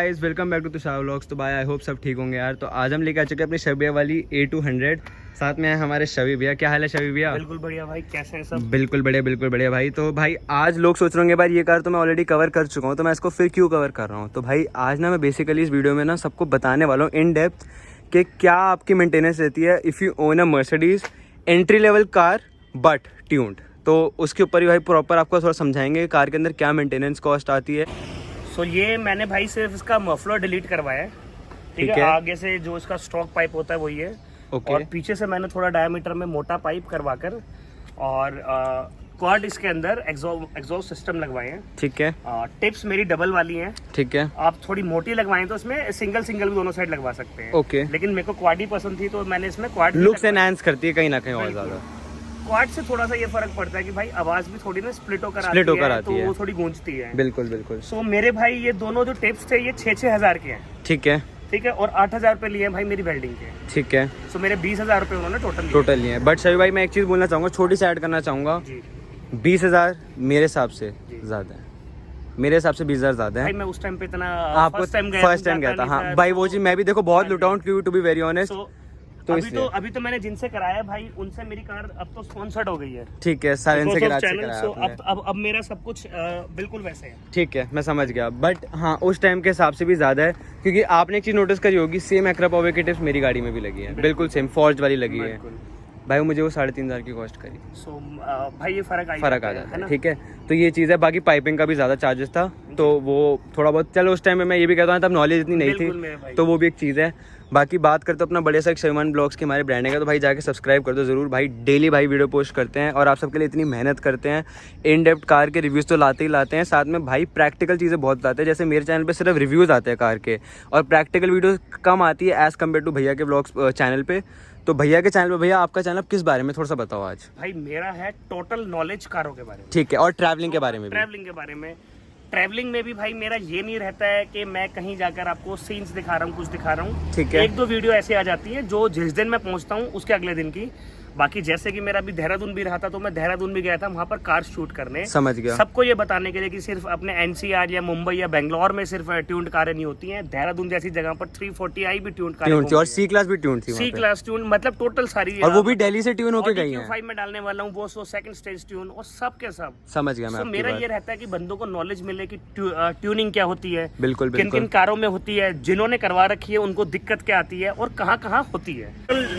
Guys, welcome back to Tushar vlogs. तो भाई I hope सब ठीक होंगे यार। तो आज हम लेके आ चुके हैं अपनी शबी वाली A200। साथ में है हमारे शबी भैया। क्या हाल है शबी भैया? बिल्कुल बढ़िया भाई, कैसे हैं सब? बिल्कुल बढ़िया भाई। तो भाई आज लोग सोच रहे होंगे भाई ये कार तो मैं ऑलरेडी कवर कर चुका हूँ, तो मैं इसको फिर क्यों कवर कर रहा हूँ। तो भाई आज ना मैं बेसिकली इस वीडियो में ना सबको बताने वाला हूँ इन डेप्थ कि क्या आपकी मेंटेनेंस रहती है if you own a Mercedes entry level car but tuned. तो उसके ऊपर ही भाई प्रॉपर आपको थोड़ा समझाएंगे कार के अंदर क्या मेंटेनेंस कॉस्ट आती है। सो ये मैंने भाई सिर्फ इसका मफलर डिलीट करवाया है, ठीक है। आगे से जो इसका स्टॉक पाइप होता है वही है। और पीछे से मैंने थोड़ा डायमीटर में मोटा पाइप करवाकर और क्वाड इसके अंदर एग्जॉस्ट सिस्टम लगवाए हैं, ठीक है। टिप्स मेरी डबल वाली हैं, ठीक है। आप थोड़ी मोटी लगवाएं तो इसमें सिंगल भी दोनों साइड लगवा सकते हैं, ओके। लेकिन मेरे को क्वाड ही पसंद थी तो मैंने इसमें क्वाड लुक्स एनहांस करती है कहीं ना कहीं और ज्यादा। क्वाड से थोड़ा सा ये फर्क पड़ता है कि भाई आवाज भी थोड़ी ना स्प्लिट होकर आती है, वो थोड़ी गूंजती है। बिल्कुल। सो मेरे भाई ये दोनों जो टिप्स थे ये 6-6 हजार के हैं, ठीक है। और 8,000 रुपए लिए हैं भाई मेरी वेल्डिंग के, ठीक है। सो मेरे 20,000 रुपए उन्होंने टोटल लिए हैं। बट शबी भाई मैं एक चीज बोलना चाहूंगा, छोटी सी ऐड करना चाहूंगा। 20,000 मेरे हिसाब से ज्यादा है, मेरे हिसाब से 20,000 ज्यादा है। भाई मैं उस टाइम पे इतना आपको फर्स्ट टाइम गया था। हाँ भाई वो चीज मैं भी देखो बहुत लुट आउट टू बी वेरी ऑनेस्ट। तो अभी तो मैंने जिनसे कराया भाई उनसे मेरी कार अब तो स्पॉन्सर्ड हो गई है, ठीक है। साइलेंस के राज से कराया अब मेरा सब कुछ बिल्कुल वैसे है, ठीक है। मैं समझ गया। बट हाँ उस टाइम के हिसाब से भी ज्यादा है, क्योंकि आपने एक चीज नोटिस करी होगी, सेम एक्रापोवे की टिप्स मेरी गाड़ी में भी लगी है, बिल्कुल सेम फॉर्ज वाली लगी है भाई। मुझे वो 3,500 की कॉस्ट करी। भाई ये फर्क आ जाता है, ठीक है। तो ये चीज़ है। बाकी पाइपिंग का भी ज़्यादा चार्जेस था, तो वो थोड़ा बहुत चलो उस टाइम में मैं ये भी कहता हूँ तब नॉलेज इतनी नहीं थी, तो वो भी एक चीज़ है। बाकी बात करते अपना बड़े सा शर्मान ब्लॉग्स की हमारे ब्रांड है, तो भाई जाके सब्सक्राइब कर दो जरूर भाई। डेली भाई वीडियो पोस्ट करते हैं और आप सबके लिए इतनी मेहनत करते हैं। इन डेप्थ कार के रिव्यूज़ तो लाते ही लाते हैं, साथ में भाई प्रैक्टिकल चीज़ें बहुत लाते हैं। जैसे मेरे चैनल पे सिर्फ रिव्यूज़ आते हैं कार के, और प्रैक्टिकल वीडियो कम आती है एज़ कम्पेयर टू भैया के ब्लॉग्स चैनल पे। तो भैया के चैनल पे, भैया आपका चैनल किस बारे में थोड़ा सा बताओ आज। भाई मेरा है टोटल नॉलेज कारों के बारे में, ठीक है। और ट्रैवलिंग के बारे में भी। ट्रैवलिंग में भी भाई मेरा ये नहीं रहता है कि मैं कहीं जाकर आपको सीन्स दिखा रहा हूँ, कुछ दिखा रहा हूँ, ठीक है। 1-2 वीडियो ऐसे आ जाती है जो जिस दिन मैं पहुंचता हूँ उसके अगले दिन की। बाकी जैसे कि मेरा अभी देहरादून भी रहा था, तो मैं देहरादून भी गया था वहाँ पर कार शूट करने, समझ गया। सबको ये बताने के लिए कि सिर्फ अपने NCR या मुंबई या बेंगलोर में सिर्फ ट्यून्ड कारें नहीं होती हैं, देहरादून जैसी जगह पर 340i भी ट्यून्ड कारें थी, और C क्लास भी ट्यून थी, C क्लास ट्यून, मतलब टोटल सारी, और वो भी दिल्ली से ट्यून होके गई है। 5 में डालने वाला हूँ वो, सेकंड स्टेज ट्यून, और सब के सब, समझ गया मैं। मेरा ये रहता है कि बंदों को नॉलेज मिले कि ट्यूनिंग क्या होती है, बिल्कुल किन किन कारों में होती है, जिन्होंने करवा रखी है उनको दिक्कत क्या आती है और कहाँ कहाँ होती है।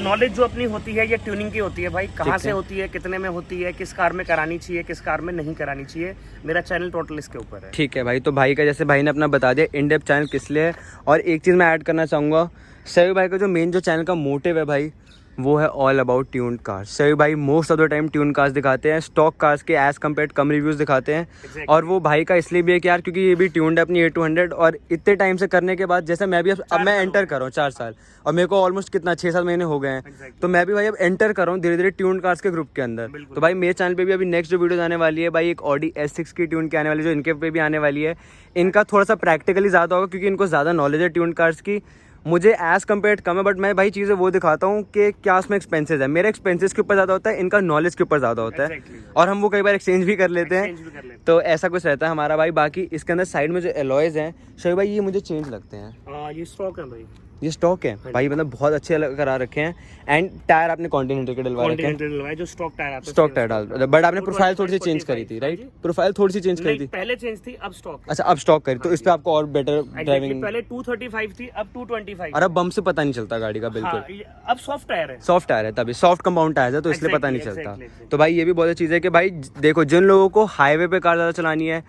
नॉलेज जो अपनी होती है ये ट्यूनिंग की होती है भाई, कहाँ से होती है, कितने में होती है, किस कार में करानी चाहिए, किस कार में नहीं करानी चाहिए। मेरा चैनल टोटल इसके ऊपर है, ठीक है भाई। तो भाई का जैसे भाई ने अपना बता दिया इन डेप्थ चैनल किस लिए है। और एक चीज़ मैं ऐड करना चाहूँगा, शबी भाई का जो मेन जो चैनल का मोटिव है भाई, वो है ऑल अबाउट ट्यून्ड कार्स। शबी भाई most of the time tune cars दिखाते हैं, स्टॉक कार्स के एज कम्पेयर कम रिव्यूज़ दिखाते हैं। और वो भाई का इसलिए भी है कि यार क्योंकि ये भी ट्यून्ड है अपनी A200, और इतने टाइम से करने के बाद, जैसे मैं भी अब मैं एंटर कर रहा हूँ 4 साल, और मेरे को ऑलमोस्ट कितना 6-7 महीने हो गए हैं, तो मैं भी भाई अब एंटर कर रहा हूँ धीरे धीरे ट्यून कार्स के ग्रुप के अंदर। तो भाई मेरे चैनल पे भी अभी नेक्स्ट जो वीडियो आने वाली है भाई, एक Audi S6 की ट्यून की आने वाली है, जो इनके पे भी आने वाली है। इनका थोड़ा सा प्रैक्टिकली ज़्यादा होगा क्योंकि इनको ज़्यादा नॉलेज है ट्यून कार्स की, मुझे एज कम्पेयर कम है। बट मैं भाई चीज़ें वो दिखाता हूँ कि क्या उसमें एक्सपेंसेस है। मेरे एक्सपेंसेस के ऊपर ज़्यादा होता है, इनका नॉलेज के ऊपर ज़्यादा होता है, और हम वो कई बार एक्सचेंज भी कर लेते हैं। तो ऐसा कुछ रहता है हमारा भाई। बाकी इसके अंदर साइड में जो एलॉयज हैं शबी भाई, ये मुझे चेंज लगते हैं। ये स्टॉक है भाई, ये स्टॉक है भाई, मतलब बहुत अच्छे करा रखे हैं। एंड टायर आपने कॉन्टिनेंटल के डलवा रखे हैं, जो स्टॉक टायर आता है, स्टॉक टायर डाल। बट आपने प्रोफाइल थोड़ी सी चेंज करी थी, राइट? प्रोफाइल थोड़ी सी चेंज करी थी, पहले चेंज थी, अब स्टॉक। अच्छा अब स्टॉक करी, तो इस पे आपको और बेटर ड्राइविंग। पहले 235 थी, अब 225। और अब बम से पता नहीं चलता गाड़ी का, बिल्कुल। अब सॉफ्ट टायर है, सॉफ्ट टायर है, तभी सॉफ्ट कंपाउंड टायर है, तो इसलिए पता नहीं चलता। तो भाई ये भी बहुत अच्छी चीज़ है कि भाई देखो, जिन लोगों को हाईवे पे कार ज़्यादा चलानी है,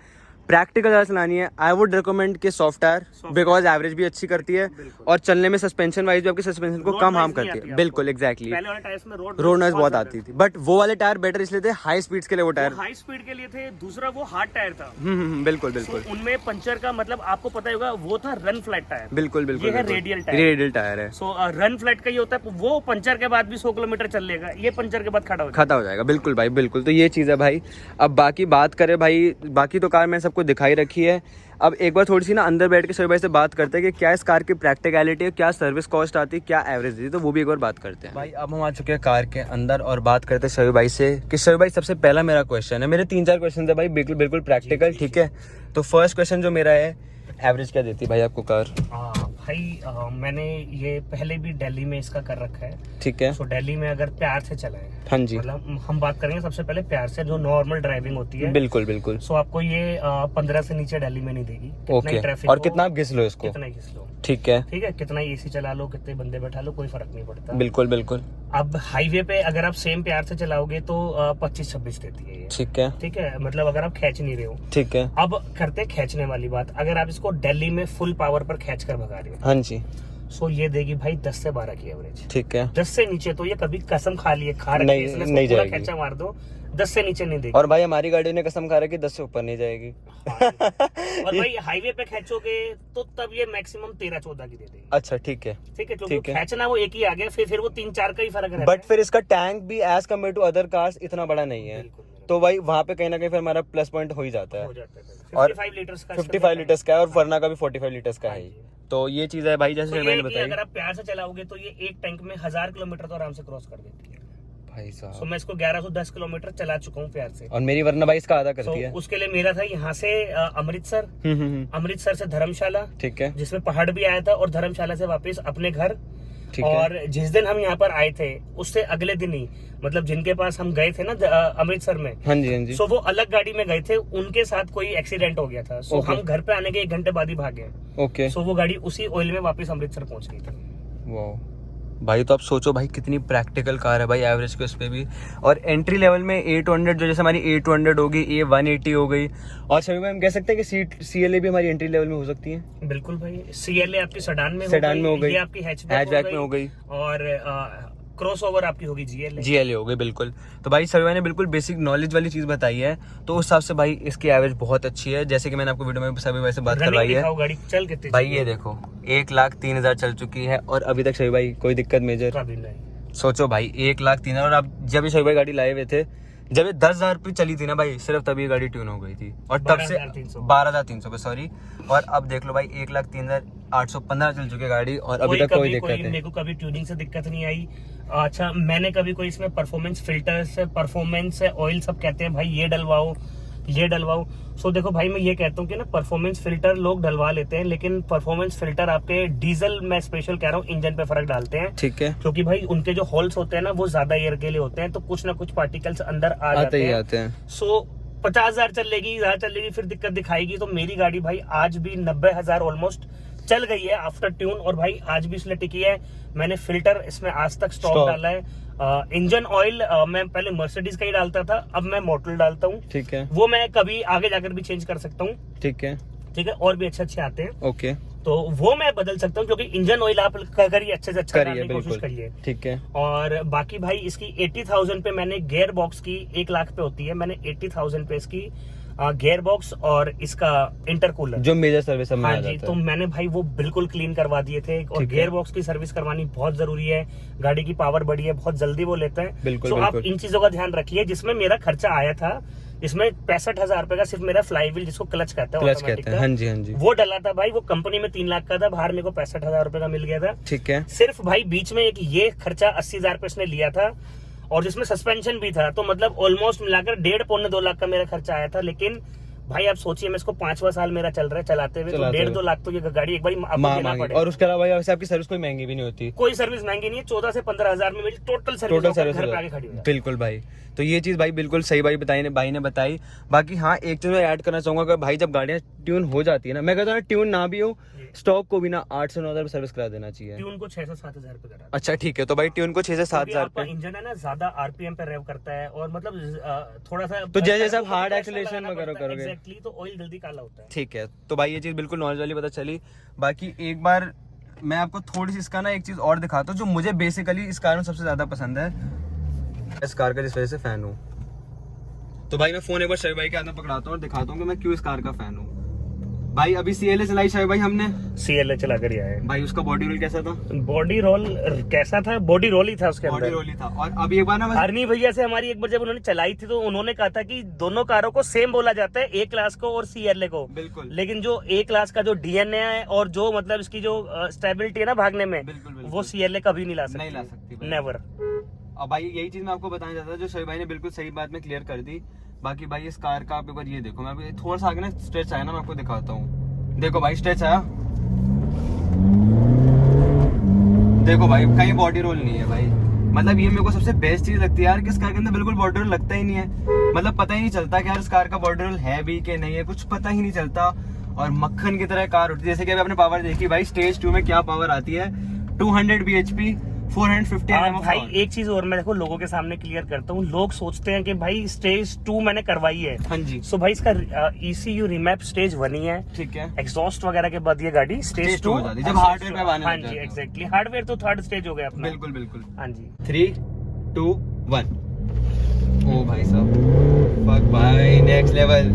प्रैक्टिकल ज़्यादा चलानी है, आई वुड रिकमेंड के सॉफ्ट टायर, बिकॉज एवरेज भी अच्छी करती है, और चलने में सस्पेंशन वाइज भी आपके सस्पेंशन को कम हार्म करती है। बिल्कुल एग्जैक्टली, रोड नॉइज बहुत आती थी, बट वो वाले टायर बेटर इसलिए थे, हाई स्पीड्स के लिए वो टायर, हाई स्पीड के लिए थे। दूसरा वो हार्ड टायर था, बिल्कुल बिल्कुल। उनमें पंचर का मतलब आपको पता होगा, वो था रन फ्लैट टायर, बिल्कुल बिल्कुल। ये है रेडियल टायर है। सो रन फ्लैट का ये होता है, वो पंचर के बाद भी 100 किलोमीटर चल लेगा, ये पंचर के बाद खड़ा हो जाएगा। बिल्कुल भाई, बिल्कुल। तो ये चीज़ है भाई। अब बाकी बात करें भाई, बाकी तो कार मैंने सबको दिखाई रखी है। अब एक बार थोड़ी सी ना अंदर बैठ के शबी भाई से बात करते हैं कि क्या इस कार की प्रैक्टिकलिटी है, क्या सर्विस कॉस्ट आती है, क्या एवरेज देती है, तो वो भी एक बार बात करते हैं भाई। अब हम आ चुके हैं कार के अंदर और बात करते हैं शबी भाई से कि शबी भाई सबसे पहला मेरा क्वेश्चन है, मेरे 3-4 क्वेश्चन है भाई, बिल्कुल बिल्कुल प्रैक्टिकल, ठीक है। तो फर्स्ट क्वेश्चन जो मेरा है एवरेज क्या देती है भाई आपको कार? भाई मैंने ये पहले भी दिल्ली में इसका कर रखा है। ठीक है। सो दिल्ली में अगर प्यार से चलाए, हाँ जी, मतलब हम बात करेंगे सबसे पहले प्यार से, जो नॉर्मल ड्राइविंग होती है। बिल्कुल बिल्कुल। सो आपको ये 15 से नीचे दिल्ली में नहीं देगी। ओके। ट्रैफिक और कितना आप घिस लो इसको, कितना घिस लो, ठीक है। ठीक है, कितना एसी चला लो, कितने बंदे बैठा लो, कोई फर्क नहीं पड़ता। बिल्कुल बिल्कुल। अब हाईवे पे अगर आप सेम प्यार से चलाओगे तो 25-26 देती है ये। ठीक है। ठीक है, मतलब अगर आप खींच नहीं रहे हो। ठीक है। अब करते खींचने वाली बात, अगर आप इसको दिल्ली में फुल पावर पर खींच कर भगा रहे हो, हाँ जी, सो ये देगी भाई 10 से 12 की एवरेज। ठीक है। 10 से नीचे तो ये कभी कसम खा लिए, खा नहीं, रखी है, नहीं पूरा जाएगी। खींचा मार दो, 10 से नीचे नहीं देगी। और भाई हमारी गाड़ी ने कसम खा रहा है कि 10 से ऊपर नहीं जाएगी। और भाई हाईवे पे खींचोगे तो तब ये मैक्सिमम 13-14 की दे देगी। अच्छा ठीक है। ठीक है, क्योंकि खींचना वो एक ही आ गया, फिर वो 3-4 का ही फर्क रहता है। बट फिर इसका टैंक भी as compare to other cars इतना बड़ा नहीं है, तो भाई वहाँ पे कहीं ना कहीं फिर हमारा प्लस पॉइंट हो ही जाता है। और 55 लीटर्स का 55 लीटर्स का है, और वरना का भी 45 लीटर्स का है। तो ये चीज है भाई, जैसे तो मैंने बताया, अगर आप प्यार से चलाओगे तो ये एक टैंक में 1000 किलोमीटर तो आराम से क्रॉस कर देती है भाई साहब। तो मैं इसको 1110 किलोमीटर चला चुका हूँ प्यार से। और मेरी वरना भाई इसका आधा करती है। उसके लिए मेरा था यहाँ से अमृतसर, अमृतसर से धर्मशाला, ठीक है, जिसमें पहाड़ भी आया था, और धर्मशाला से वापस अपने घर। है। और जिस दिन हम यहाँ पर आए थे उससे अगले दिन ही, मतलब जिनके पास हम गए थे ना अमृतसर में, हाँ जी हाँ जी, सो वो अलग गाड़ी में गए थे, उनके साथ कोई एक्सीडेंट हो गया था। सो हम घर पे आने के 1 घंटे बाद ही भागे। ओके। सो वो गाड़ी उसी ऑयल में वापस अमृतसर पहुंच गई थी। वाह भाई, तो आप सोचो भाई कितनी प्रैक्टिकल कार है भाई, एवरेज के उस पे भी। और एंट्री लेवल में A200, जो जैसे हमारी A200 होगी, A180 हो गई, और सभी में हम कह सकते हैं कि CLA भी हमारी एंट्री लेवल में हो सकती है। बिल्कुल भाई, CLA आपकी सेडान में हो गई, ये आपकी हैचबैक में हो गई, और क्रॉसओवर आपकी होगी GLA हो गई। बिल्कुल। तो भाई सभी ने बिल्कुल बेसिक नॉलेज वाली चीज बताई है, तो उस हिसाब से भाई इसकी एवरेज बहुत अच्छी है, जैसे कि मैंने आपको वीडियो में सभी वैसे बात करवाई है। गाड़ी चल कितनी भाई ये देखो 1,03,000 चल चुकी है, और अभी तक सभी भाई कोई दिक्कत मेजर कभी नहीं। सोचो भाई 1,03,000, और अब जब ये सभी भाई गाड़ी लाए हुए थे, जब ये 10,000 रुपये चली थी ना भाई, सिर्फ तभी ये गाड़ी ट्यून हो गई थी, और तब से 12,300 पे, सॉरी। और अब देख लो भाई 1,03,815 चल चुकी है गाड़ी, और अभी तक कोई दिक्कत नहीं। मेरे को कभी ट्यूनिंग से दिक्कत नहीं आई। अच्छा, मैंने कभी कोई इसमें परफॉर्मेंस फिल्टर्स, परफॉर्मेंस ऑयल सब कहते हैं भाई ये डलवाओ ये डलवाओ। सो देखो भाई, मैं ये कहता हूँ कि ना परफॉर्मेंस फिल्टर लोग डलवा लेते हैं, लेकिन परफॉर्मेंस फिल्टर आपके डीजल, मैं स्पेशल कह रहा हूँ, इंजन पे फर्क डालते हैं। ठीक है, क्योंकि भाई उनके जो होल्स होते हैं ना वो ज्यादा एयर के लिए होते हैं, तो कुछ ना कुछ पार्टिकल्स अंदर आ जाते हैं। सो 50,000 चलेगी, ज्यादा चलेगी, फिर दिक्कत दिखाएगी। तो मेरी गाड़ी भाई आज भी 90,000 ऑलमोस्ट चल गई है आफ्टर ट्यून, और भाई आज भी इसलिए टिकी है। मैंने फिल्टर इसमें आज तक स्टॉक डाला है। इंजन ऑयल मैं पहले मर्सिडीज का ही डालता था, अब मैं मोटल डालता हूँ। ठीक है, वो मैं कभी आगे जाकर भी चेंज कर सकता हूँ। ठीक है, और भी अच्छे आते हैं। ओके, तो वो मैं बदल सकता हूँ, क्योंकि इंजन ऑयल आप करिए अच्छे से अच्छा डालने की कोशिश करिए। ठीक है, और बाकी भाई इसकी 80,000 पे मैंने गेयर बॉक्स की, 1 लाख पे होती है, मैंने 80,000 पे इसकी गियर बॉक्स और इसका इंटरकूलर, जो मेजर सर्विस है, हाँ जी, तो मैंने भाई वो बिल्कुल क्लीन करवा दिए थे। और गियर बॉक्स की सर्विस करवानी बहुत जरूरी है, गाड़ी की पावर बढ़ी है, बहुत जल्दी वो लेते हैं। बिल्कुल, तो आप इन चीजों का ध्यान रखिए। जिसमें मेरा खर्चा आया था, इसमें 65,000 रुपए का सिर्फ मेरा फ्लाईव्हील, जिसको क्लच कहते हैं, हाँ जी हाँ जी, वो डला था भाई। वो कंपनी में 3 लाख का था, बाहर मेरे को 65,000 रुपए का मिल गया था। ठीक है, सिर्फ भाई बीच में एक ये खर्चा 80,000 रुपए इसने लिया था, और जिसमें सस्पेंशन भी था, तो मतलब ऑलमोस्ट मिलाकर 1.5-2 लाख का मेरा खर्चा आया था। लेकिन भाई आप सोचिए, मैं इसको 5वां साल मेरा चल रहा है चलाते हुए, तो 1.5-2 लाख तो ये गाड़ी एक बार देना पड़ेगा। और उसके अलावा वैसे आपकी सर्विस कोई महंगी भी नहीं होती, कोई सर्विस महंगी नहीं है। 14 से 15,000 में मेरी टोटल सर्विस घर पे आके खड़ी है। बिल्कुल भाई, तो ये चीज भाई बिल्कुल सही भाई ने बताई। बाकी हाँ, एक चीज मैं ऐड करना चाहूंगा कि भाई जब गाड़ियां ट्यून हो जाती है ना, मैं कहता हूँ ट्यून ना भी हो, स्टॉक को भी ना 8 से 9,000 सर्विस करा देना चाहिए। ट्यून को 6 से 7,000 रुपए करा। अच्छा ठीक है, तो भाई ट्यून को 6 से 7,000 रुपए। इंजन है ना ज्यादा RPM पे रेव करता है, और मतलब थोड़ा सा, तो जैसे आप हार्ड एक्सेलरेशन वगैरह करोगे एग्जैक्टली, तो ऑयल जल्दी काला होता है। ठीक है, तो भाई ये चीज बिल्कुल नॉलेज वाली पता चली। बाकी एक बार मैं आपको थोड़ी सी इसका ना एक चीज और दिखाता हूँ, जो मुझे बेसिकली इस कार में सबसे ज्यादा पसंद है, इस कार का जिस वजह से फैन हूँ। तो भाई मैं फोन एक बार शबीर भाई के हाथ में पकड़ाता हूँ और दिखाता हूँ कि मैं क्यों इस कार का फैन हूँ। भाई अभी CLA चलाई शबीर भाई, हमने CLA चला कर आए भाई। उसका बॉडी रोल कैसा था? बॉडी रोल कैसा था? बॉडी रोल ही था उसके अंदर, बॉडी रोल ही था। और अभी एक बार ना हरनी भैया से हमारी एक बार जब उन्होंने चलाई थी, तो उन्होंने कहा था कि दोनों कारों को सेम बोला जाता है, A क्लास को और CLA को। बिल्कुल, लेकिन जो A क्लास का जो DNA है, और जो मतलब इसकी जो स्टेबिलिटी है ना भागने में, वो CLA कभी नहीं ला सकती, नेवर। अब भाई यही चीज मैं आपको बताना चाहता था, जो शबीर भाई ने बिल्कुल सही बात में क्लियर कर दी। बाकी भाई इस कार का आप एक बार ये देखो, मैं अभी थोड़ा सा आगे ना स्ट्रेच आया ना, मैं आपको दिखाता हूँ। देखो भाई स्ट्रेच आया, देखो भाई कहीं बॉडी रोल नहीं है भाई। मतलब ये मेरे को सबसे बेस्ट चीज लगती है यार कि इस कार के अंदर बिल्कुल बॉडी रोल लगता ही नहीं है। मतलब पता ही नहीं चलता कि यार इस कार का बॉडी रोल है भी कि नहीं है, कुछ पता ही नहीं चलता। और मक्खन की तरह कार उठती है। जैसे कि अभी आपने पावर देखी भाई, स्टेज 2 में क्या पावर आती है, 200 bhp 450 Nm। भाई एक चीज और मैं देखो लोगों के सामने क्लियर करता हूँ। लोग सोचते हैं कि भाई स्टेज 2 मैंने करवाई है। हाँ जी। सो भाई इसका ECU रिमैप स्टेज 1 ही है। ठीक है। एग्जॉस्ट वगैरह के बाद ये गाड़ी स्टेज 2 हो जाती है जब हार्डवेयर पे आने हाँ लग जी जाते हैं। एग्जैक्टली, हार्डवेयर तो थर्ड स्टेज हो गया अपना। बिल्कुल बिल्कुल। हाँ जी 3 2 1। ओ भाई साहब, फक भाई, नेक्स्ट लेवल।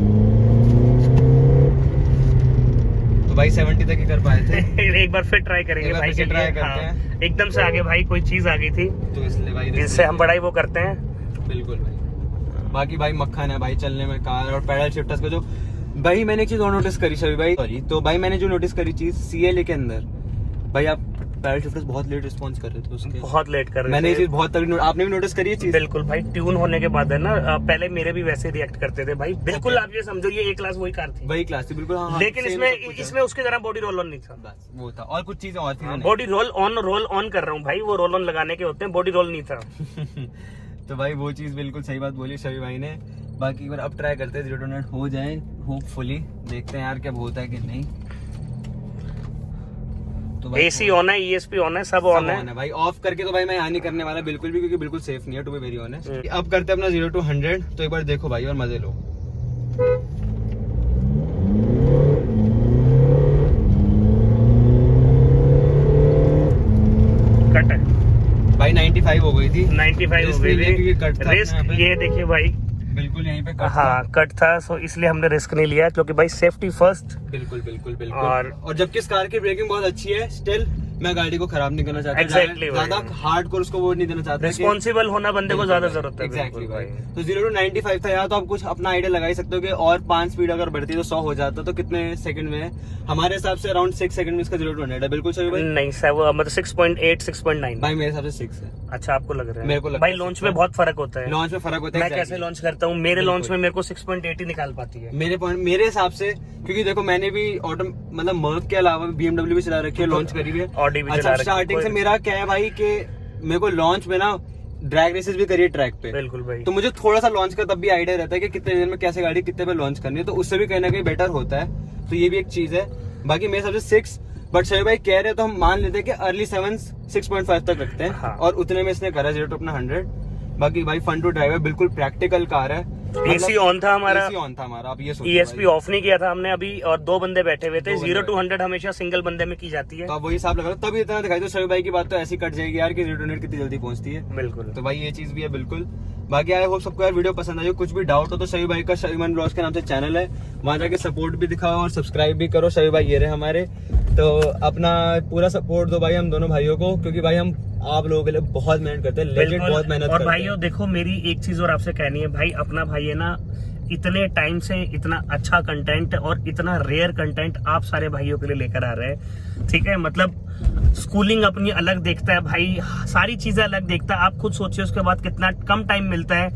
तो भाई 70 तक ही कर पाए थे। एक बार फिर ट्राई करेंगे भाई के ट्राई लिए। करते हाँ, हैं। एकदम से आगे भाई कोई चीज आ गई थी तो इसलिए भाई जिससे हम बड़ा ही वो करते हैं। बिल्कुल भाई। बाकी भाई मक्खन है भाई चलने में कार और पैडल शिफ्टर्स का जो भाई मैंने एक चीज और नोटिस करी सभी भाई, सॉरी, तो भाई मैंने जो नोटिस करी चीज CLA के अंदर भाई, आप पैडल शिफ्टर्स बहुत लेट रिस्पॉन्स कर रहे थे उसके, बहुत लेट कर रहे मैंने ये थे। चीज बहुत तगड़ी आपने भी नोटिस करी है चीज। बिल्कुल भाई, ट्यून होने के बाद है ना, पहले मेरे भी वैसे रिएक्ट करते थे भाई। बिल्कुल आप ये समझो ये A क्लास वही कार थी, वही क्लास थी बिल्कुल। हाँ, लेकिन same इसमें सब कुछ है। इसमें उसके तरह बॉडी रोल ऑन नहीं था। बस वो था, और कुछ चीजें और थी नहीं। बॉडी रोल ऑन कर रहा हूँ भाई, वो रोल ऑन लगाने के होते हैं, बॉडी रोल नहीं था। तो भाई वो चीज बिल्कुल सही बात बोली शबी भाई ने। बाकी एक बार अब ट्राई करते हैं 0 to 100 हो जाए होपफुली, देखते हैं यार क्या होता है कि नहीं। तो भाई AC ऑन है, ESP ऑन है, सब ऑन है भाई। ऑफ करके तो भाई मैं यहाँ नहीं करने वाला बिल्कुल भी, क्योंकि बिल्कुल सेफ नहीं है टू बी वेरी ऑनेस्ट। अब करते हैं अपना 0 to 100, तो एक बार देखो भाई और मजे लो। कट है भाई 95 हो गई थी, 95 हो गई थी। कट था रिस्क ये देखिए भाई, बिल्कुल यहीं पे कट हाँ कट था, सो इसलिए हमने रिस्क नहीं लिया, क्योंकि भाई सेफ्टी फर्स्ट। बिल्कुल बिल्कुल बिल्कुल। और जबकि इस कार की ब्रेकिंग बहुत अच्छी है, स्टिल मैं गाड़ी को खराब नहीं करना चाहता। Exactly ज्यादा हार्डकोर उसको वो नहीं देना चाहता। रिस्पॉन्सिबल होना बंदे को ज्यादा जरूरत है। एग्जैक्टली भाई। तो 0 to 95 था यार, तो आप कुछ अपना आइडिया लगा ही सकते हो कि और 5 स्पीड अगर बढ़ती तो 100 हो जाता, तो कितने सेकंड में है? हमारे हिसाब से अराउंड 6 सेकंड में इसका 0 to 100 है। बिल्कुल सही भाई। नहीं सर, वो मतलब 6.8 6.9 भाई मेरे हिसाब से 6 है। अच्छा आपको लग रहा है? मेरे को लगता भाई है लॉन्च 6 में बहुत फर्क होता है। लॉन्च में फर्क होता है। मैं कैसे लॉन्च करता हूँ, मेरे लॉन्च में मेरे को 6.8 ही निकाल पाती है मेरे हिसाब से, क्योंकि देखो मैंने भी ऑटो मतलब मर्क के अलावा BMW भी चला रखी है, लॉन्च करी हुई है, ऑडी भी चला अच्छा रखी है। स्टार्टिंग से मेरा क्या है भाई कि मेरे को लॉन्च में ना ड्रैग रेसेस भी करिए ट्रैक पे। बिल्कुल भाई। तो मुझे थोड़ा सा लॉन्च का तब भी आइडिया रहता है कि कितने दिन में कैसे गाड़ी कितने पे लॉन्च करनी है, तो उससे भी कहीं ना कहीं बेटर होता है। तो ये भी एक चीज है। बाकी मेरे हिसाब से 6, बट शोएब भाई कह रहे हैं तो हम मान लेते हैं कि अर्ली 7 6.5 तक रखते हैं। हाँ। और उतने में इसने करा 0 to 100। बाकी भाई फन टू ड्राइव है, बिल्कुल प्रैक्टिकल कार है। AC ऑन था हमारा, AC ऑन था हमारा। अब ये सोचो ESP भाई। ऑफ नहीं किया था हमने अभी, और 2 बंदे बैठे हुए थे। 0 to 100 हमेशा सिंगल बंदे में की जाती है। तो आप वही हिसाब लगा लो, तभी इतना दिखाई दो। शोएब भाई की बात तो ऐसी कट जाएगी यार कि 0 to 100 कितनी जल्दी पहुंचती है। बिल्कुल। तो भाई ये चीज भी है बिल्कुल। बाकी आई होप सबको यार वीडियो पसंद आई। कुछ भी डाउट हो तो शबी भाई का शबीमन ब्लॉग्स के नाम से चैनल है, वहां जाके सपोर्ट भी दिखाओ और सब्सक्राइब भी करो। शबी भाई ये रहे हमारे, तो अपना पूरा सपोर्ट दो भाई हम दोनों भाइयों को, क्योंकि भाई हम आप लोगों के लिए बहुत मेहनत करते हैं, लेजेंड बहुत मेहनत करते और हैं। भाइयों देखो मेरी एक चीज और आपसे कहनी है भाई, अपना भाई है ना, इतने टाइम से इतना अच्छा कंटेंट और इतना रेयर कंटेंट आप सारे भाइयों के लिए लेकर आ रहे हैं। ठीक है, मतलब स्कूलिंग अपनी अलग देखता है भाई, सारी चीजें अलग देखता है। आप खुद सोचिए उसके बाद कितना कम टाइम मिलता है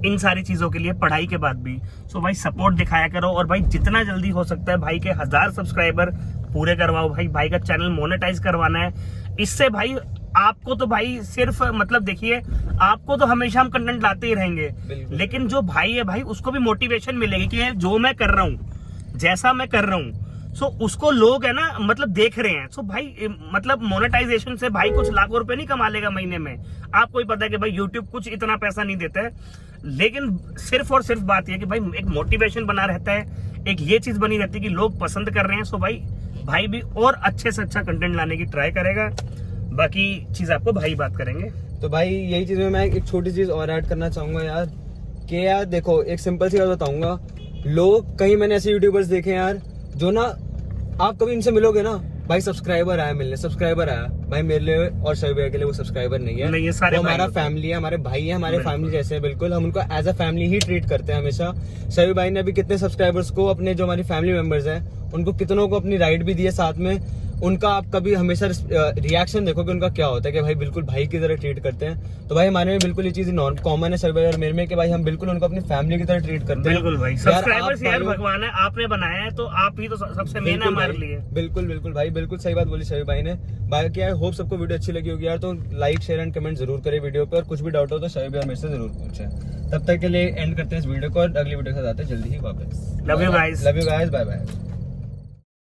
इन सारी चीजों के लिए, पढ़ाई के बाद भी। सो भाई सपोर्ट दिखाया करो, और भाई जितना जल्दी हो सकता है भाई के 1000 सब्सक्राइबर पूरे करवाओ भाई का चैनल मोनेटाइज करवाना है। इससे भाई आपको तो भाई सिर्फ मतलब देखिए, आपको तो हमेशा हम कंटेंट लाते ही रहेंगे, लेकिन जो भाई है भाई उसको भी मोटिवेशन मिलेगी कि जो मैं कर रहा हूँ, जैसा मैं कर रहा हूँ, सो उसको लोग है ना मतलब देख रहे हैं। सो भाई मतलब मोनेटाइजेशन से भाई कुछ लाखों रुपए नहीं कमा लेगा महीने में। आपको ही पता है कि भाई यूट्यूब कुछ इतना पैसा नहीं देता है, लेकिन सिर्फ और सिर्फ बात यह कि भाई एक मोटिवेशन बना रहता है, एक ये चीज बनी रहती है कि लोग पसंद कर रहे हैं। सो भाई भी और अच्छे से अच्छा कंटेंट लाने की ट्राई करेगा। बाकी चीज आपको भाई बात करेंगे। तो भाई यही चीज में मैं एक छोटी चीज और ऐड करना चाहूंगा यार, कि यार देखो एक सिंपल सी बात बताऊंगा। लोग कहीं मैंने ऐसे यूट्यूबर्स देखे यार, जो ना आप कभी इनसे मिलोगे ना भाई, सब्सक्राइबर आया मिलने, सब्सक्राइबर आया भाई मेरे लिए और शबी भाई के लिए वो सब्सक्राइबर नहीं है। ये सारे वो हमारा फैमिली है, हमारे भाई है, हमारे फैमिली जैसे हैं बिल्कुल। हम उनको एज अ फैमिली ही ट्रीट करते हैं हमेशा। शबी भाई ने अभी कितने सब्सक्राइबर्स को, अपने जो हमारी फैमिली मेंबर्स हैं उनको कितनों को अपनी राइड भी दी है साथ में, उनका आप कभी हमेशा रिएक्शन देखो कि उनका क्या होता है कि भाई बिल्कुल भाई की तरह ट्रीट करते हैं। तो भाई हमारे में बिल्कुल ये चीज नॉन कॉमन है सभी भाई और मेरे में कि भाई हम बिल्कुल उनको अपनी फैमिली की तरह ट्रीट करते हैं। बिल्कुल भाई, सब्सक्राइबर्स यार भगवान है, आपने बनाया है तो आप ही तो सबसे मेन है हमारे लिए। बिल्कुल बिल्कुल भाई, बिल्कुल सही बात बोली शबीर भाई ने। बाकी आई होप सबको वीडियो अच्छी लगी होगी यार, तो लाइक शेयर एंड कमेंट जरूर करें वीडियो पे, और कुछ भी डाउट हो तो शबीर भाई मेरे से जरूर पूछें। तब तक के लिए एंड करते हैं इस वीडियो को और अगली वीडियो के साथ आते हैं जल्दी ही वापस। Love you guys, bye bye.